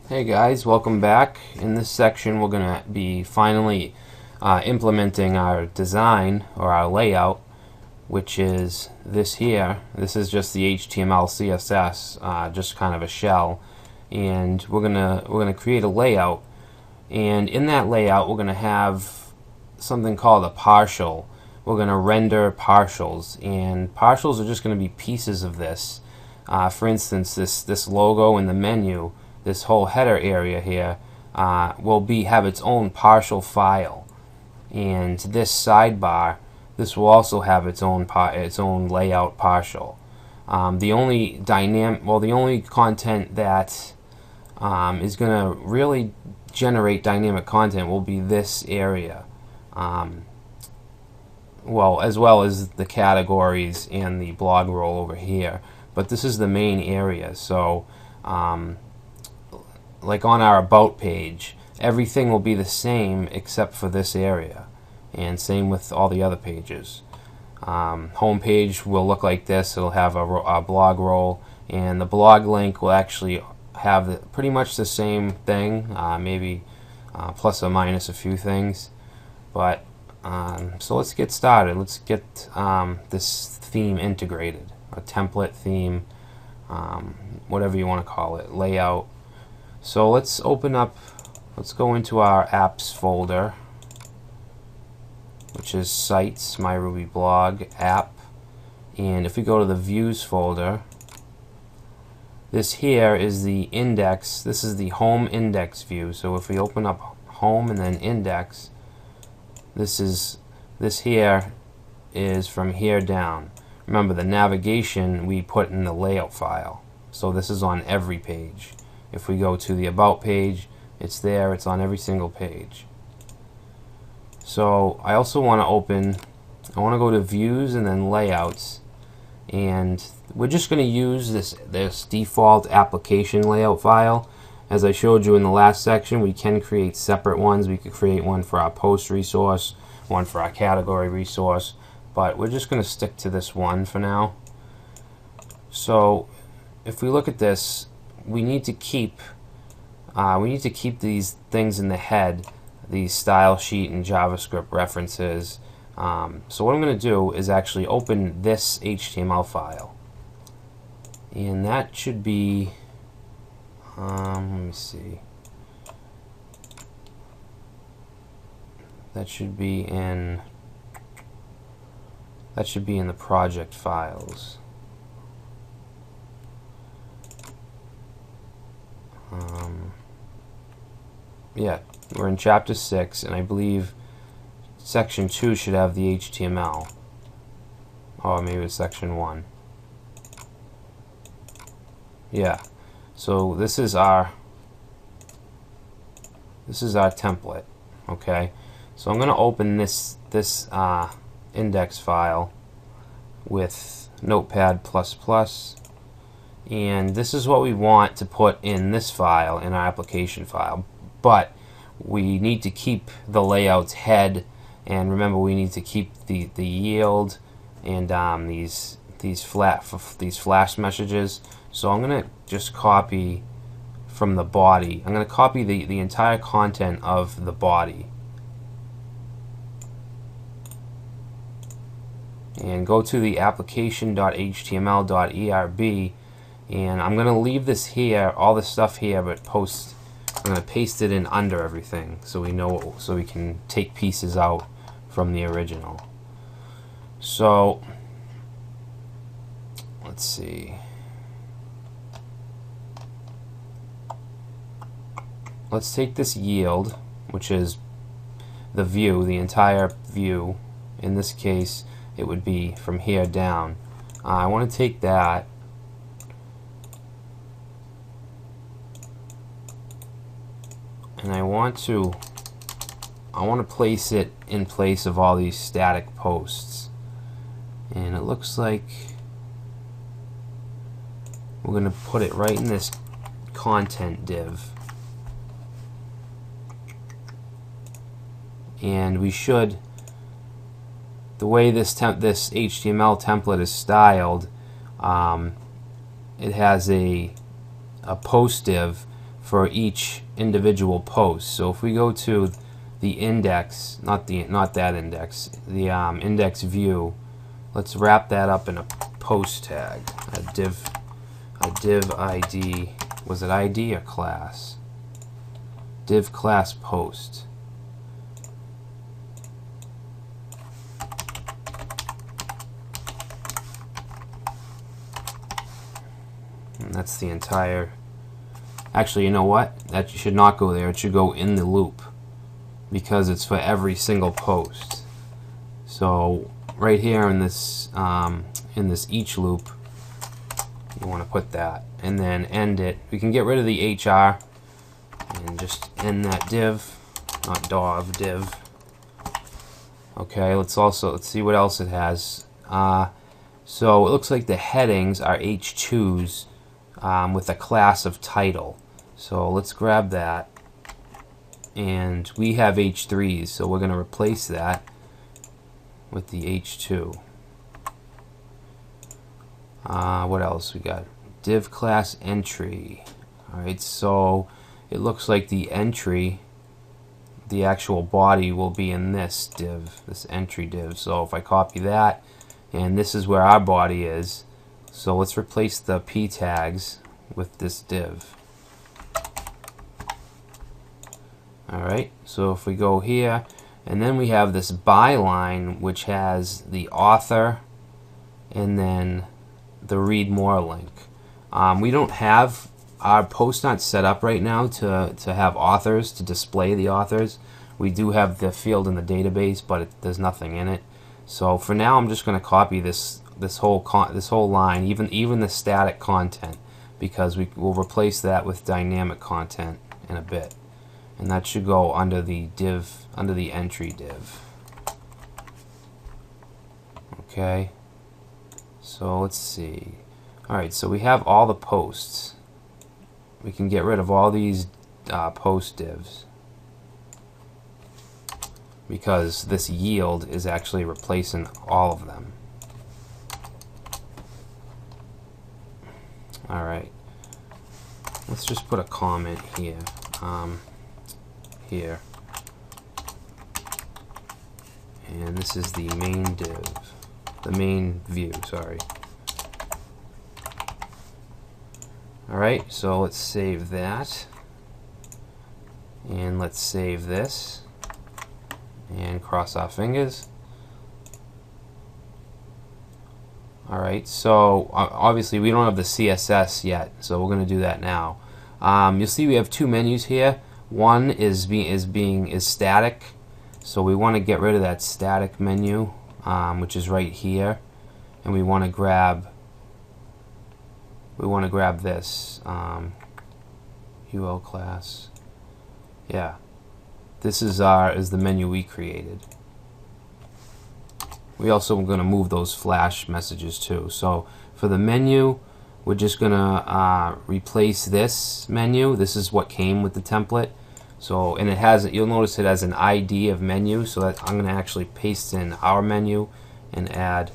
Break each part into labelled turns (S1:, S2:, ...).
S1: Hey guys, welcome back. In this section we're going to be finally implementing our design or our layout, which is this here. This is just the HTML CSS, just kind of a shell, and we're gonna create a layout, and in that layout we're gonna have something called a partial. We're gonna render partials, and partials are just gonna be pieces of this. For instance, this logo in the menu, this whole header area here, will have its own partial file, and this sidebar, this will also have its own layout partial. The only content that is going to really generate dynamic content will be this area, as well as the categories and the blog roll over here. But this is the main area. So like on our about page, everything will be the same except for this area, and same with all the other pages. Home page will look like this. It'll have a blog roll, and the blog link will actually have pretty much the same thing, maybe plus or minus a few things. But so let's get started. Let's get this theme integrated, a template theme, whatever you want to call it, layout. So let's go into our apps folder, which is sites, my Ruby blog, app, and if we go to the views folder, this here is the index. This is the home index view. So if we open up home and then index, this here is from here down. Remember, the navigation we put in the layout file, so this is on every page. If we go to the about page, it's there. It's on every single page. So I also want to go to views and then layouts, and we're just going to use this default application layout file. As I showed you in the last section, we can create separate ones. We could create one for our post resource, one for our category resource, but we're just going to stick to this one for now. So if we look at this, we need to keep these things in the head, these style sheet and JavaScript references. So what I'm going to do is actually open this HTML file, and that should be let me see, that should be in the project files. Yeah, we're in chapter 6, and I believe section 2 should have the HTML. Oh, maybe it's section 1. Yeah, so this is our template. Okay, so I'm going to open this index file with Notepad++. And this is what we want to put in this file, in our application file. But we need to keep the layout's head, and remember, we need to keep the yield and these flash messages. So I'm going to just copy from the body. I'm going to copy the entire content of the body, and go to the application.html.erb. And I'm going to leave this here, all this stuff here, but I'm going to paste it in under everything, so we can take pieces out from the original. So let's see. Let's take this yield, which is the view, the entire view. In this case, it would be from here down. I want to take that, and I want to place it in place of all these static posts. And it looks like we're going to put it right in this content div. And we should, the way this HTML template is styled, it has a post div for each individual post. So if we go to the index, not that index, the index view, let's wrap that up in a post tag, a div ID. Was it ID or class? Div class post. And that's the entire. Actually, you know what? That should not go there. It should go in the loop because it's for every single post. So right here in this each loop, you want to put that, and then end it. We can get rid of the HR and just end that div, not dov, div. Okay, let's see what else it has. So it looks like the headings are H2s with a class of title. So let's grab that, and we have H3s, so we're going to replace that with the H2. What else we got? Div class entry. Alright, so it looks like the entry, the actual body, will be in this div, this entry div. So if I copy that, and this is where our body is, so let's replace the p tags with this div. Alright, so if we go here, and then we have this byline which has the author and then the read more link. We don't have our post not set up right now to have authors, to display the authors. We do have the field in the database, but there's nothing in it. So for now, I'm just going to copy this whole line, even the static content, because we will replace that with dynamic content in a bit, and that should go under the div, under the entry div. Okay. So let's see. Alright, so we have all the posts. We can get rid of all these post divs because this yield is actually replacing all of them. Alright, let's just put a comment here. Here. And this is the main div. The main view, sorry. Alright, so let's save that. And let's save this. And cross our fingers. Alright, so obviously we don't have the CSS yet, so we're going to do that now. You'll see we have two menus here. One is static, so we want to get rid of that static menu, which is right here, and we want to grab this UL class. Yeah, this is the menu we created. We also are going to move those flash messages too. So for the menu, we're just going to replace this menu. This is what came with the template. So, and it has, you'll notice it has an ID of menu, so that I'm going to actually paste in our menu and add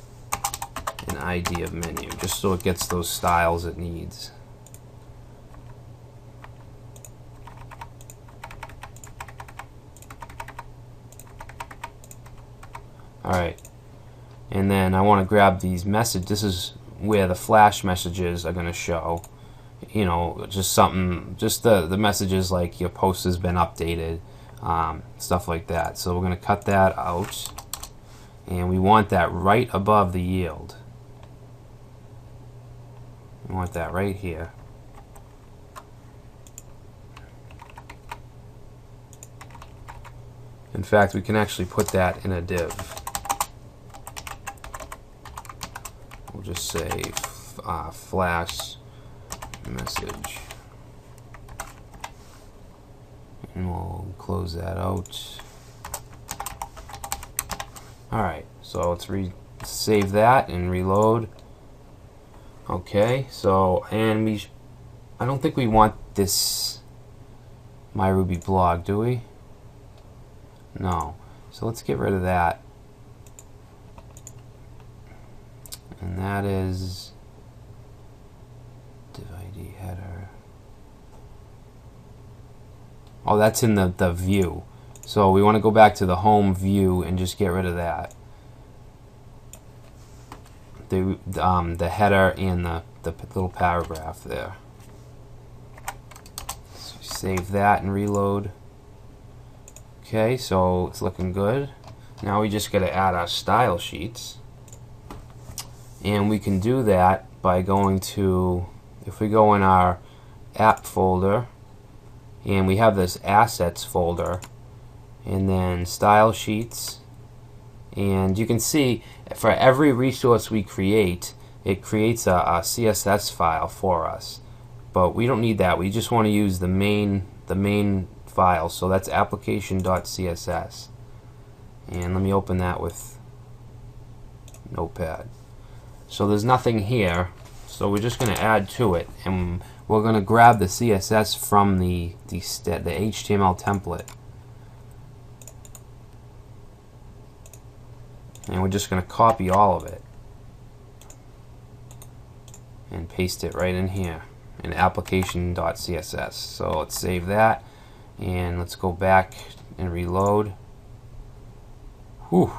S1: an ID of menu, just so it gets those styles it needs. Alright, and then I want to grab these messages. This is where the flash messages are going to show. You know, just something, just the messages like your post has been updated, stuff like that. So we're going to cut that out, and we want that right above the yield. We want that right here. In fact, we can actually put that in a div. We'll just say flash message, and we'll close that out. Alright, so let's save that and reload. Okay, so, and I don't think we want this My Ruby blog, do we? No. So let's get rid of that. And that is div ID header. Oh, that's in the view. So we want to go back to the home view and just get rid of that. The header and the little paragraph there. So save that and reload. Okay, so it's looking good. Now we just got to add our style sheets. And we can do that by going to, if we go in our app folder, and we have this assets folder, and then style sheets, and you can see for every resource we create, it creates a CSS file for us, but we don't need that. We just want to use the main file, so that's application.css. And let me open that with Notepad. So there's nothing here, so we're just going to add to it, and we're going to grab the CSS from the HTML template, and we're just going to copy all of it and paste it right in here in application.css. So let's save that, and let's go back and reload. Whew.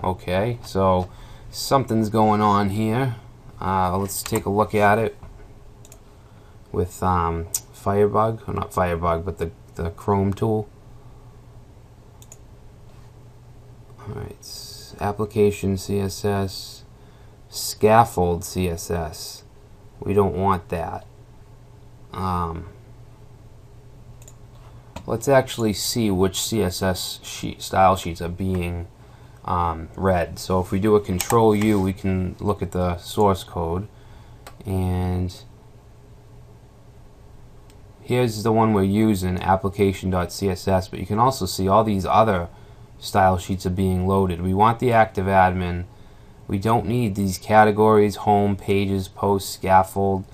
S1: Okay, so something's going on here. Let's take a look at it with Firebug, or not Firebug, but the Chrome tool. Alright, application CSS, scaffold CSS. We don't want that. Let's actually see which CSS style sheets are being read. So if we do a Control U, we can look at the source code, and here's the one we're using, application.css, but you can also see all these other style sheets are being loaded. We want the active admin. We don't need these categories, home, pages, posts, scaffold.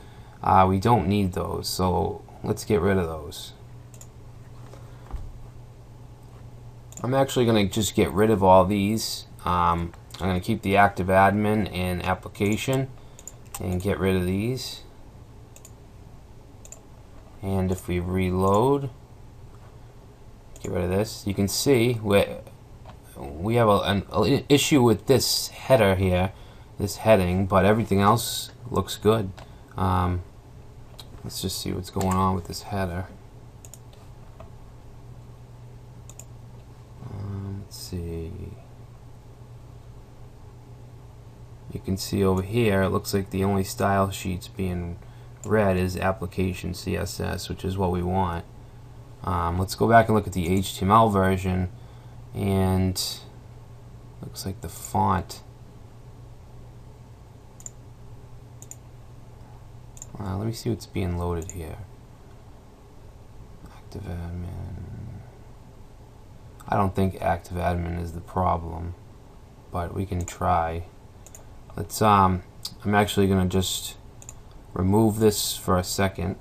S1: We don't need those, so let's get rid of those. I'm actually going to just get rid of all these. I'm going to keep the active admin and application and get rid of these. And if we reload, get rid of this, you can see we have an issue with this header here, this heading, but everything else looks good. Let's just see what's going on with this header. Let's see. You can see over here, it looks like the only style sheets being read is application CSS, which is what we want. Let's go back and look at the HTML version, and looks like the font. Let me see what's being loaded here. Active admin. I don't think active admin is the problem, but we can try. Let's I'm actually going to just remove this for a second.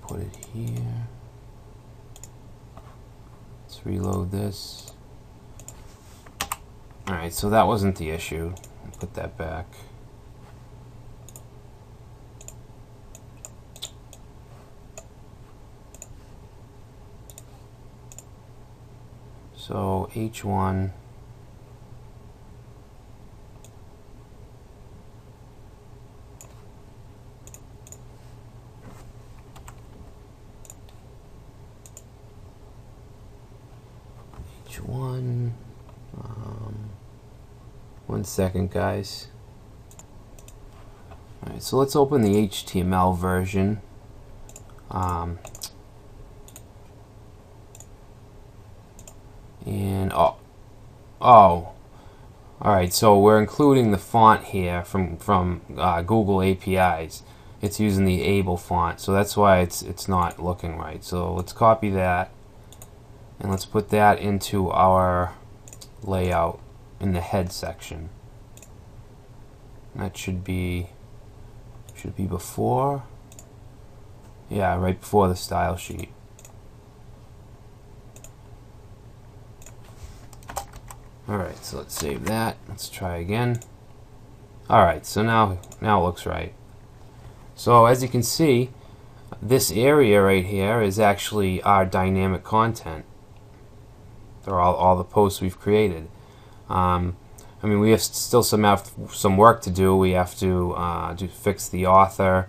S1: Put it here. Let's reload this. Alright, so that wasn't the issue. I'll put that back. So H1, H1, 1 second, guys. Alright, so let's open the HTML version. And alright, so we're including the font here from Google APIs. It's using the Able font, so that's why it's not looking right. So let's copy that, and let's put that into our layout in the head section. That should be before, yeah, right before the style sheet. Alright, so let's save that. Let's try again. Alright, so now it looks right. So as you can see, this area right here is actually our dynamic content. They're all the posts we've created. I mean, we have still some work to do. We have to fix the author,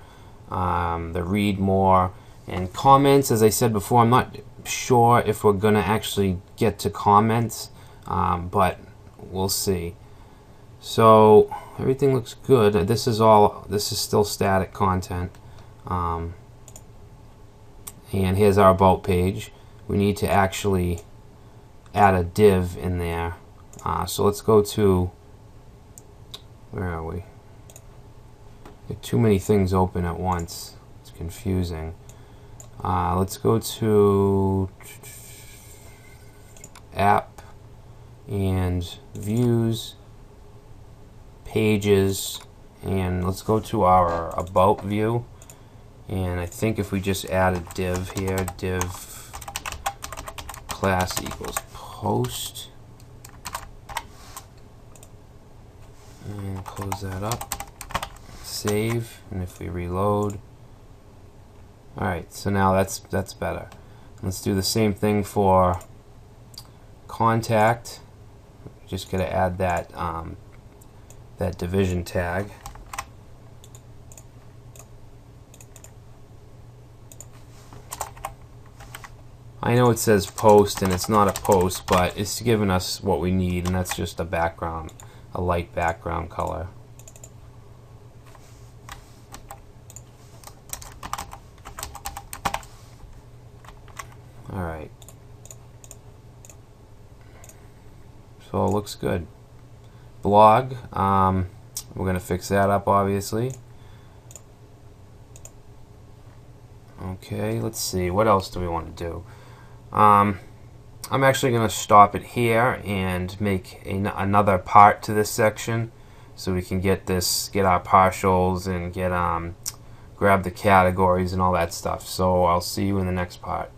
S1: the read more, and comments. As I said before, I'm not sure if we're gonna actually get to comments, but we'll see. So everything looks good. This is still static content, and here's our about page. We need to actually add a div in there. So let's go to, where are we? There are too many things open at once. It's confusing. Let's go to app and views, pages, and let's go to our about view. And I think if we just add a div here, div class equals post, and close that up, save, and if we reload, alright, so now that's better. Let's do the same thing for contact. Just gotta add that that division tag. I know it says post and it's not a post, but it's giving us what we need, and that's just a background, a light background color. Alright. So it looks good. Blog, we're going to fix that up, obviously. Okay, let's see, what else do we want to do? I'm actually going to stop it here and make another part to this section, so we can get our partials and grab the categories and all that stuff. So I'll see you in the next part.